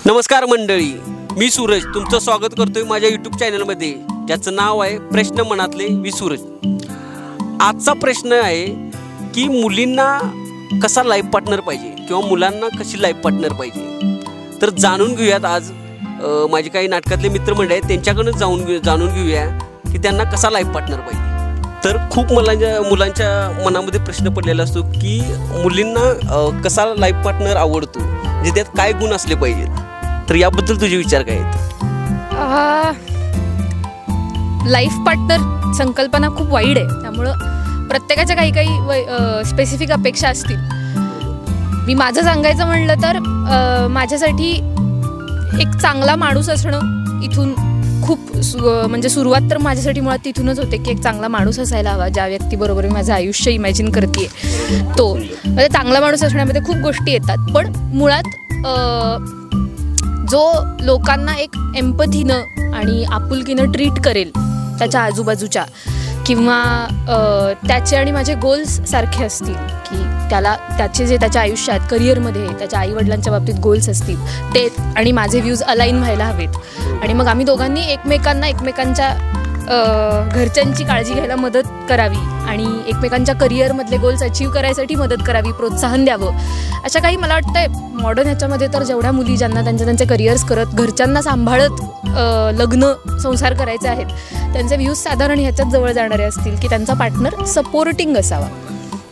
नमस्कार मंडळी, मी सूरज तुमचं स्वागत करतोय माझ्या यूट्यूब चॅनलमध्ये, ज्याचं नाव आहे प्रश्न मनातले वि सूरज। आजचा प्रश्न आहे की मुलींना कसा लाईफ पार्टनर पाहिजे किंवा मुलांना कशी लाईफ पार्टनर पाहिजे। तर जाणून घेऊयात आज माझे काही नाटकातले मित्रमंडळ आहेत त्यांच्याकडून जाणून घेऊया की त्यांना कसा लाईफ पार्टनर पाहिजे। तर खूप मुलांच्या मनामध्ये प्रश्न पडलेला असतो की मुलींना कसा लाईफ पार्टनर आवडतो, म्हणजे त्यात काय गुण असले पाहिजेत। तर याबद्दल तुझे विचार काय आहेत? लाईफ पार्टनर संकल्पना खूप वाईड आहे, त्यामुळं प्रत्येकाच्या काही स्पेसिफिक अपेक्षा असतील। मी माझं सांगायचं म्हणलं तर माझ्यासाठी एक चांगला माणूस असणं इथून खूप म्हणजे सुरुवात तर माझ्यासाठी मुळात तिथूनच होते की एक चांगला माणूस असायला हवा, ज्या व्यक्तीबरोबर मी माझं आयुष्य इमॅजिन करते तो। म्हणजे चांगला माणूस असण्यामध्ये खूप गोष्टी येतात, पण मुळात जो लोकांना एक एम्पथीनं आणि आपुलकीनं ट्रीट करेल त्याच्या आजूबाजूच्या, किंवा त्याचे आणि माझे गोल्स सारखे असतील की त्याचे जे त्याच्या आयुष्यात करिअरमध्ये त्याच्या आईवडिलांच्या बाबतीत गोल्स असतील ते आणि माझे व्ह्यूज अलाइन व्हायला हवेत। आणि मग आम्ही दोघांनी एकमेकांच्या घरच्यांची काळजी घ्यायला मदत करावी आणि एकमेकांच्या करिअरमधले गोल्स अचीव करायसाठी मदत करावी, प्रोत्साहन द्यावं। अशा काही मला वाटतंय मॉडर्न ह्याच्यामध्ये तर जेवढ्या मुली ज्यांना त्यांचे करिअर्स करत घरच्यांना सांभाळत लग्न संसार करायचे आहेत, त्यांचे व्ह्यूज साधारण ह्याच्यात जवळ जाणारे असतील की त्यांचा पार्टनर सपोर्टिंग असावा।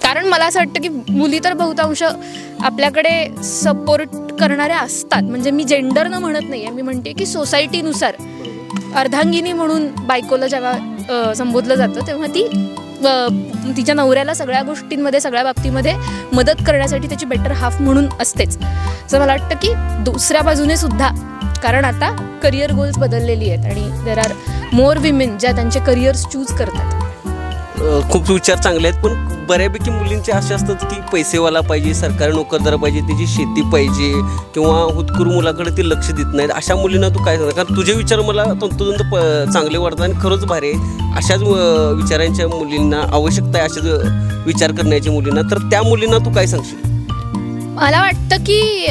कारण मला असं वाटतं की मुली तर बहुतांश आपल्याकडे सपोर्ट करणाऱ्या असतात, म्हणजे मी जेंडरनं म्हणत नाही आहे, मी म्हणते की सोसायटीनुसार अर्धांगिनी म्हणून बायकोला जेव्हा संबोधलं जातं तेव्हा ती तिच्या नवऱ्याला सगळ्या गोष्टींमध्ये सगळ्या बाबतीमध्ये मदत करण्यासाठी त्याची बेटर हाफ म्हणून असतेच। असं मला वाटतं की दुसऱ्या बाजूने सुद्धा, कारण आता करिअर गोल्स बदललेली आहेत आणि देर आर मोर विमेन ज्या त्यांचे करिअर्स चूज करतात। खूप विचार चांगले आहेत, पण बऱ्यापैकी मुलींचे असे असतात की पैसेवाला पाहिजे, सरकारी नोकरदार पाहिजे, त्याची शेती पाहिजे किंवा हुतकुरू मुलाकडे ते लक्ष देत नाहीत। अशा मुलींना तू काय सांगणार? कारण तुझे विचार मला तंतोतंत चांगले वाटतात आणि खरंच भारी आहे। अशाच विचारांच्या मुलींना आवश्यकता आहे, अशाच विचार करण्याच्या मुलींना, तर त्या मुलींना तू काय सांगशील? मला वाटतं की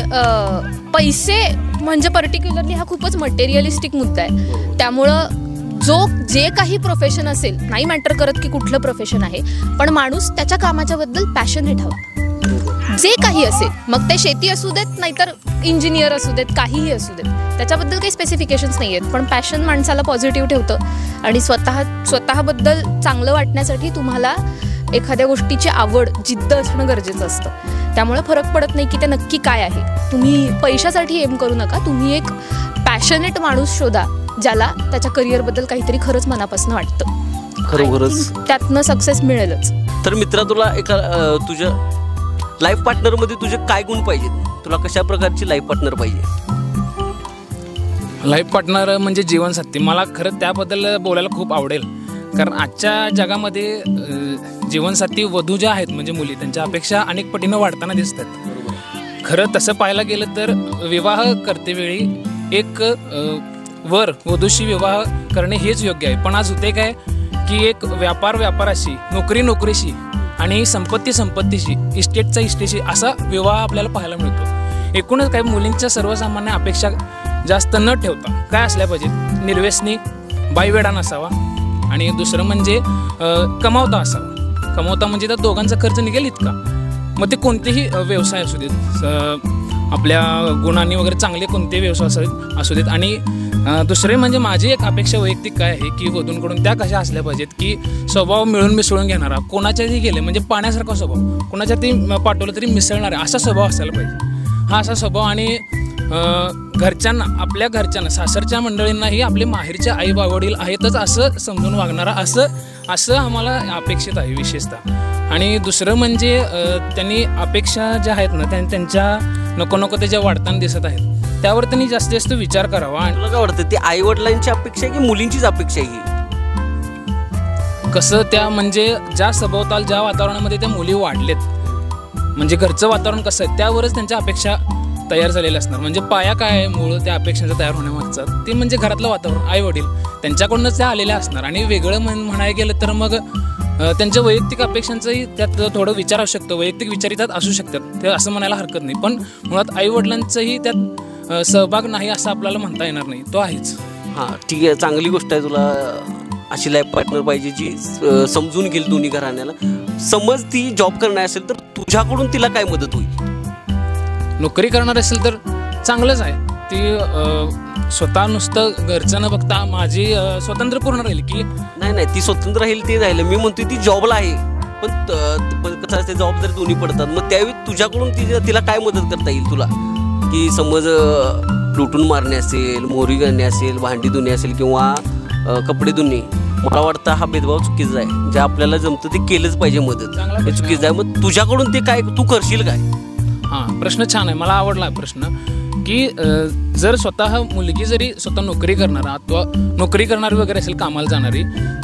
पैसे म्हणजे पर्टिक्युलरली हा खूपच मटेरियलिस्टिक मुद्दा आहे, त्यामुळं जे काही प्रोफेशन असेल, नाही मॅटर करत की कुठलं प्रोफेशन आहे, पण माणूस त्याच्या कामाच्या बद्दल पॅशनेट हवा। जे काही असेल, मग ते शेती असू देत नाहीतर इंजिनियर असू देत, काहीही असू देत, त्याच्याबद्दल काही स्पेसिफिकेशन्स नाही आहेत, पण पॅशन माणसाला पॉझिटिव्ह ठेवतं आणि स्वतःबद्दल चांगलं वाटण्यासाठी तुम्हाला एखाद्या गोष्टीची आवड, जिद्द असणं गरजेचं असतं। त्यामुळे फरक पडत नाही की ते नक्की काय आहे। तुम्ही पैशासाठी एम करू नका, तुम्ही एक पॅशनेट माणूस शोधा ज्याला त्याच्या करिअरबद्दल काहीतरी खरंच मनापासून वाटतं, खरोखरच त्यातनं सक्सेस मिळेलच। तर मित्रा, तुला एका तुझ्या लाईफ पार्टनरमध्ये तुझे काय गुण पाहिजेत? तुला कशा प्रकारची लाईफ पार्टनर पाहिजे? लाईफ पार्टनर म्हणजे जीवनसाथी। मला खरं त्याबद्दल बोलायला खूप आवडेल, कारण आजच्या जगामध्ये जीवनसाथी वधू ज्या आहेत म्हणजे मुली, त्यांच्या अपेक्षा अनेक पटीनं वाढताना दिसतात। खरं तसं पाहायला गेलं तर विवाह करतेवेळी एक वर वधूशी विवाह करणे हेच योग्य आहे, पण आज होते काय की एक व्यापाराशी, नोकरीशी आणि संपत्तीशी, इस्टेटचा असा विवाह आपल्याला पाहायला मिळतो। एकूणच काही मुलींच्या सर्वसामान्य अपेक्षा जास्त न ठेवता काय असल्या पाहिजेत? निर्व्यसनी, बाईवेडा नसावा आणि दुसरं म्हणजे कमावता असावा। कमावता म्हणजे तर दोघांचा खर्च निघेल इतका, मग ते कोणतेही व्यवसाय असू देत, आपल्या गुणांनी वगैरे चांगले कोणते व्यवसाय असू देत। आणि दुसरे म्हणजे माझी एक अपेक्षा वैयक्तिक काय आहे की वधूंकडून त्या कशा असल्या पाहिजेत की स्वभाव मिळून मिसळून घेणारा, कोणाच्याही गेले म्हणजे पाण्यासारखा स्वभाव, कोणाच्या ती पाठवलं तरी मिसळणारा असा स्वभाव असायला पाहिजे। हा असा स्वभाव आणि घरच्यांना, आपल्या घरच्यांना, सासरच्या मंडळींनाही आपले माहेरच्या आई वडील आहेतच असं समजून वागणारा, असं आम्हाला अपेक्षित आहे विशेषतः। आणि दुसरं म्हणजे त्यांनी अपेक्षा ज्या आहेत ना त्यांच्या नको ते ज्या वाढताना दिसत आहेत त्यावर त्यांनी जास्तीत जास्त विचार करावा। तुला काय वाटतं, ते आई वडिलांची अपेक्षा आहे की मुलींचीच अपेक्षा आहे? कसं त्या म्हणजे ज्या सभोवताल ज्या वातावरणामध्ये त्या मुली वाढलेत, म्हणजे घरचं वातावरण कसं आहे त्यावरच त्यांच्या अपेक्षा तयार झालेल्या असणार। म्हणजे पाया काय आहे मूळ त्या अपेक्षांचा तयार होण्यामागचा, ते म्हणजे घरातलं वातावरण, आई वडील त्यांच्याकडूनच त्या आलेल्या असणार। आणि वेगळं म्हणायला गेलं तर मग त्यांच्या वैयक्तिक अपेक्षांचंही त्यात थोडं विचार असू शकतं, वैयक्तिक विचारितात असू शकतात, ते असं म्हणायला हरकत नाही, पण मुळात आई वडिलांचंही त्यात सहभाग नाही असं आपल्याला म्हणता येणार नाही, तो आहेच. हां ठीक आहे, चांगली गोष्ट आहे. तुला अशी लाईफ पार्टनर पाहिजे जी समजून घेईल दोन्ही घराण्याला. समज ती जॉब करणार असेल तर तुझ्याकडून तिला काय मदत होईल? नोकरी करणार असेल तर चांगलंच आहे. ती स्वतः नुसतं घरचं न बघता माझी स्वतंत्र पूर्ण राहील की नाही ती स्वतंत्र राहील ते राहिलं. मी म्हणतोय ती जॉबला आहे, पण कसं असते जबाबदारी दोन्ही पडतात. मग त्यावेळी तुझ्याकडून तिला काय मदत करता येईल तुला? की समज लुटून मारणे असेल, मोहरी घालणे असेल, भांडी धुणे असेल किंवा कपडे धुणे. मला वाटतं हा भेदभाव चुकीचा आहे. जे आपल्याला जमतं ते केलंच पाहिजे मदत, हे चुकीचं आहे. मग तुझ्याकडून ते काय तू करशील काय? हां, प्रश्न छान आहे, मला आवडला प्रश्न. की जर स्वतः मुलगी जरी स्वतः नोकरी करणारा अथवा नोकरी करणारी वगैरे असेल, कामाला जाणारी,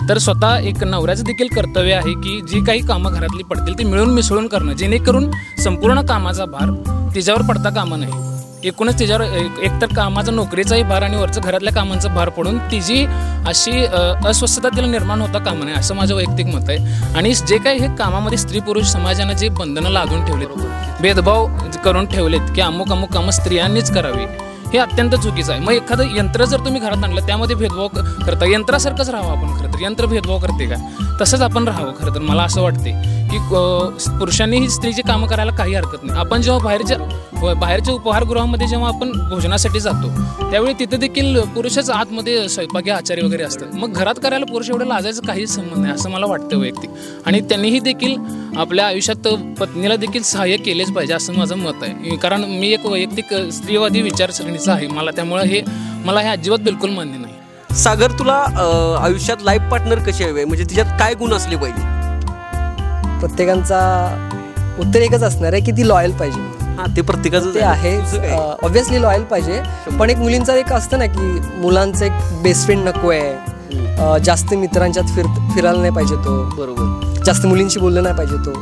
तर स्वतः एक नवऱ्याचं देखील कर्तव्य आहे की जी काही कामं घरातली पडतील ती मिळून मिसळून करणं, जेणेकरून संपूर्ण कामाचा भार तिच्यावर पडता कामा नाही. एकूणच तिच्यावर एकतर कामाचा नोकरीचाही भार आणि वरचं घरातल्या कामांचा भार पडून तिची अशी अस्वस्थता तिला निर्माण होता कामा नये, असं माझं वैयक्तिक मत आहे. आणि जे काही हे कामामध्ये स्त्री पुरुष समाजानं जे बंधनं लादून ठेवलेत, भेदभाव करून ठेवलेत की अमुक अमुक कामं स्त्रियांनीच करावी, हे अत्यंत चुकीचं आहे. मग एखादं यंत्र जर तुम्ही घरात आणलं त्यामध्ये भेदभाव करता, यंत्रासारखंच राहावं आपण. खरं तर यंत्र भेदभाव करते का? तसंच आपण राहावं. खरं तर मला असं वाटते की पुरुषांनी ही स्त्रीची कामं करायला काही हरकत नाही. आपण जेव्हा बाहेरच्या उपहारगृहामध्ये जेव्हा आपण भोजनासाठी जातो त्यावेळी तिथे देखील पुरुषच आतमध्ये स्वयंपाकी आचारी वगैरे असतात. मग घरात करायला पुरुष एवढं लाजायचं काहीच संबंध नाही असं मला वाटतं वैयक्तिक. आणि त्यांनीही देखील आपल्या आयुष्यात पत्नीला देखील सहाय्य केलेच पाहिजे असं माझं मत आहे. कारण मी एक वैयक्तिक स्त्रीवादी विचारसरणीचा आहे मला, त्यामुळे मला हे अजिबात बिलकुल मान्य नाही. सागर, तुला आयुष्यात लाईफ पार्टनर कशी हवी, म्हणजे तिच्यात काय गुण असले पाहिजे? प्रत्येकांचा उत्तर एकच असणार आहे की ती लॉयल पाहिजे. हां, ते प्रत्येकाचं ते आहे. ऑब्व्हियसली लॉयल पाहिजे, पण एक मुलींचा एक असतं ना की मुलांचं एक बेस्ट फ्रेंड नको आहे, जास्त मित्रांच्यात फिरायला नाही पाहिजे तो, बरोबर, जास्त मुलींशी बोललं नाही पाहिजे तो.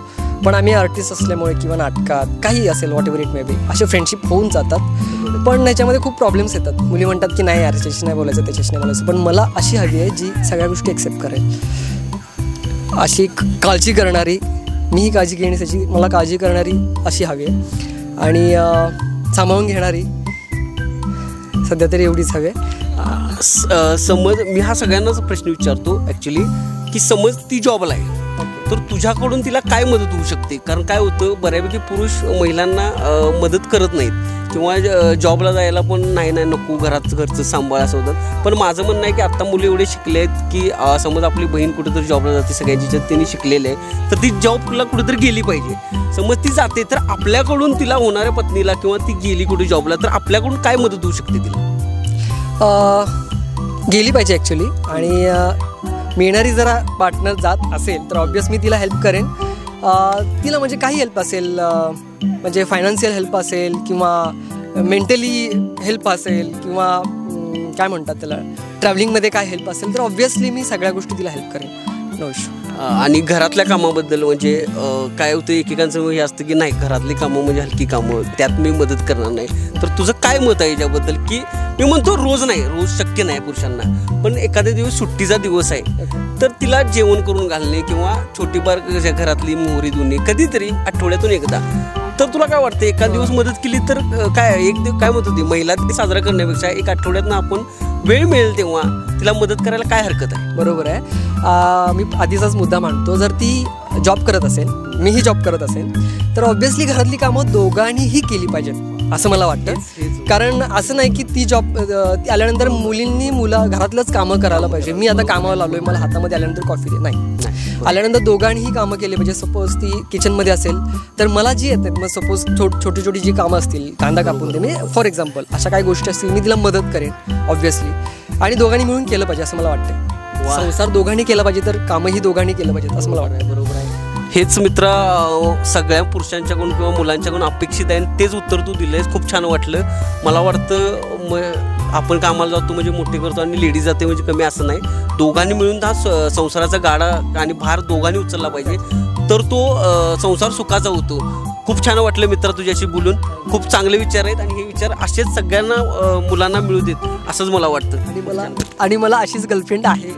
पण आम्ही आर्टिस्ट असल्यामुळे किंवा नाटकात काही असेल, what ever it may be, असे फ्रेंडशिप होऊन जातात. पण याच्यामध्ये खूप प्रॉब्लेम्स येतात. मुली म्हणतात की नाही यार, त्याच्याशी नाही बोलायचं, त्याच्याशी नाही बोलायचं. पण मला अशी हवी आहे जी सगळ्या गोष्टी एक्सेप्ट करेल, अशी काळजी करणारी, मीही काळजी घेण्याची, मला काळजी करणारी अशी हवी आहे. आणि सांभाळून घेणारी सध्या तरी एवढीच हवी आहे. समज मी हा सगळ्यांनाच प्रश्न विचारतो ॲक्च्युली, की समज ती जॉबला आहे तर तुझ्याकडून तिला काय मदत होऊ शकते? कारण काय होतं, बऱ्यापैकी पुरुष महिलांना मदत करत नाहीत किंवा जॉबला जायला पण नाही नको, घरचं सांभाळ असं होतं. पण माझं म्हणणं आहे की आत्ता मुली एवढे शिकले आहेत की समज आपली बहीण कुठेतरी जॉबला जाते, सगळ्यांची त्यांनी शिकलेले आहे, तर ती जॉबला कुठेतरी गेली पाहिजे. समज ती जाते तर आपल्याकडून तिला होणाऱ्या पत्नीला किंवा ती गेली कुठे जॉबला तर आपल्याकडून काय मदत होऊ शकते तिला? गेली पाहिजे ॲक्च्युली. आणि मिळणारी जरा पार्टनर जात असेल तर ऑब्वियस मी तिला हेल्प करेन. तिला म्हणजे काही हेल्प असेल, म्हणजे फायनान्शियल हेल्प असेल किंवा मेंटली हेल्प असेल किंवा काय म्हणतात त्याला, ट्रॅव्हलिंगमध्ये काय हेल्प असेल तर ऑब्व्हियसली मी सगळ्या गोष्टी तिला हेल्प करेन, नो इश्यू. आणि घरातल्या कामाबद्दल म्हणजे काय होतं, एकेकांचं हे असतं की नाही घरातली कामं म्हणजे हलकी कामं, त्यात मी मदत करणार नाही. तर तुझं काय मत आहे याच्याबद्दल? की मी म्हणतो रोज शक्य नाही पुरुषांना, पण एखाद्या दिवस सुट्टीचा दिवस आहे तर तिला जेवण करून घालणे किंवा छोटी बार घरातली मोहरी धुणे कधीतरी आठवड्यातून एकदा, तर तुला काय वाटतं एखाद दिवस मदत केली तर काय काय मत होती? महिला ते साजरा करण्यापेक्षा एक आठवड्यातनं आपण वेळ मिळेल तेव्हा तिला मदत करायला काय हरकत आहे? बरोबर आहे. मी आधीचाच मुद्दा मांडतो, जर ती जॉब करत असेल, मीही जॉब करत असेल, तर ऑब्व्हियसली घरातली कामं दोघांनीही केली पाहिजेत असं मला वाटतं. कारण असं नाही की ती जॉब आल्यानंतर मुलींनी घरातलंच कामं करायला पाहिजे. मी आता कामावर आलोय, मला हातामध्ये आल्यानंतर कॉफी दे, नाही, आल्यानंतर दोघांनीही कामं केली पाहिजे. सपोज ती किचनमध्ये असेल तर मला जी येतात, मग सपोज छोटी छोटी जी कामं असतील, कांदा कापून दे, मी फॉर एक्झाम्पल, अशा काही गोष्टी असतील मी तिला मदत करेन ऑब्व्हियसली. आणि दोघांनी मिळून केलं पाहिजे असं मला वाटतं. संसार दोघांनी केला पाहिजे तर कामही दोघांनी केलं पाहिजेत असं मला वाटतं. बरोबर आहे. हेच मित्र सगळ्या पुरुषांच्याकडून किंवा मुलांच्याकडून अपेक्षित आहे, तेच उत्तर तू दिलंयस. खूप छान वाटलं. मला वाटतं आपण कामाला जातो म्हणजे मोठे करतो आणि लेडीज जाते म्हणजे कमी असं नाही. दोघांनी मिळून हा संसाराचा गाडा आणि भार दोघांनी उचलला पाहिजे तर तो संसार सुखाचा होतो. खूप छान वाटलं मित्र तुझ्याशी बोलून. खूप चांगले विचार आहेत आणि हे विचार असेच सगळ्यांना मुलांना मिळू देत असंच मला वाटतं. आणि मला अशीच गर्लफ्रेंड आहे.